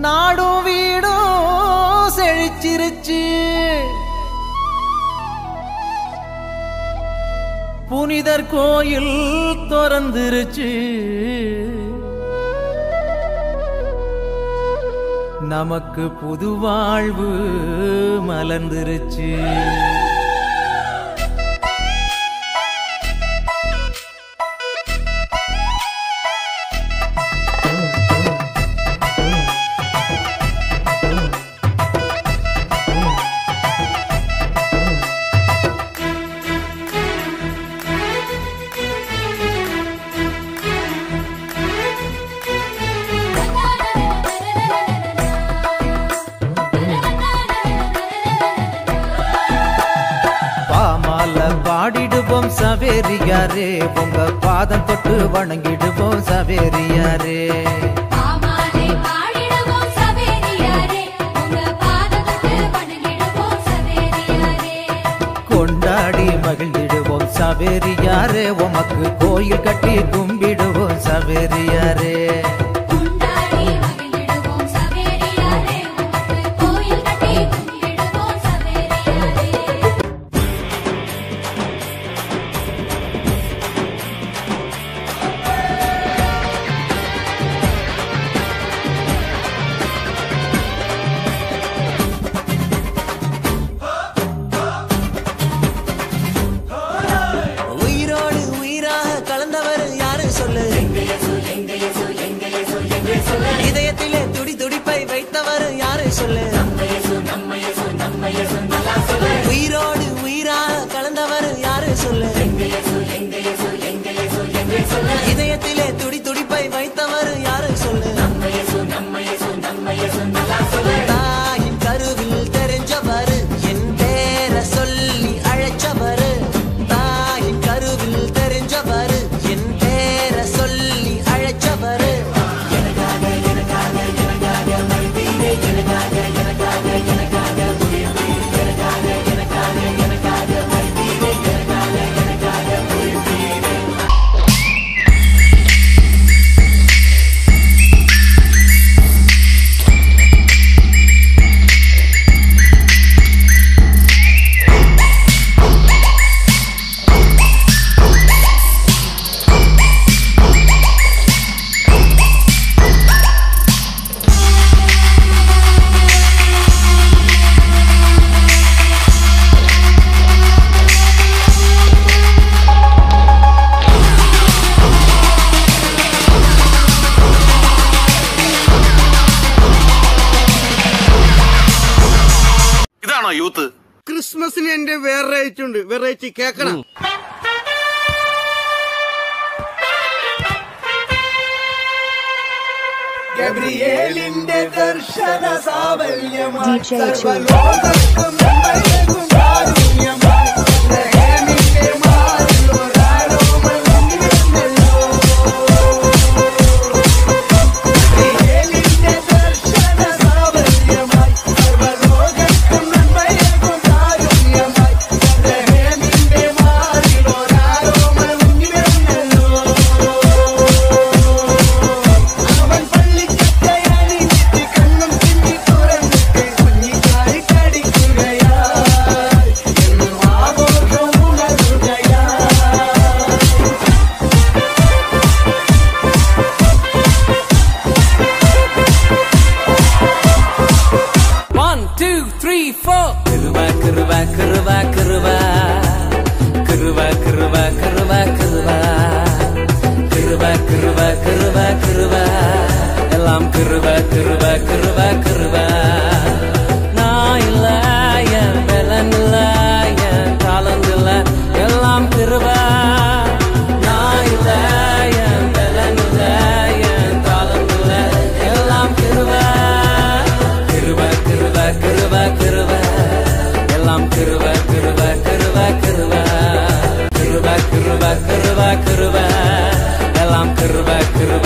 நாடும் வீடும் செழிச்சிருச்சு. புனிதர் கோயில் திறந்துருச்சு. நமக்கு புது வாழ்வு மலர்ந்துருச்சு. பாடிடுவோம் சவேரியாரே, உங்க பாதம் தொட்டு வணங்கிடுவோம் சவேரியாரே. கொண்டாடி மகிழ்ந்திடுவோம் சவேரியாரே, உமக்கு கோயில் கட்டி கும்பிடுவோம் சவேரியாரே. இதயத்திலே துடி துடிப்பை வைத்தவர் யாரை சொல்லு? உயிரோடு உயிராக கலந்தவர் யாரை சொல்லு? இதயத்திலே துடி துடிப்பை வைத்தவர் யாரை சொல்லு? தாயின் கருவில் தெரிஞ்சவர், என் பேர சொல்லி அழைச்சவர். தாயின் கருவில் தெரிஞ்சவர், என் பேர சொல்லி அழைச்சவர். യൂത്ത് ക്രിസ്മസിന് എന്റെ വെറൈറ്റി ഉണ്ട്, വെറൈറ്റി കേക്കണം. ഗബ്രിയേലിന്റെ ദർശന സാവല്യമായി Kırva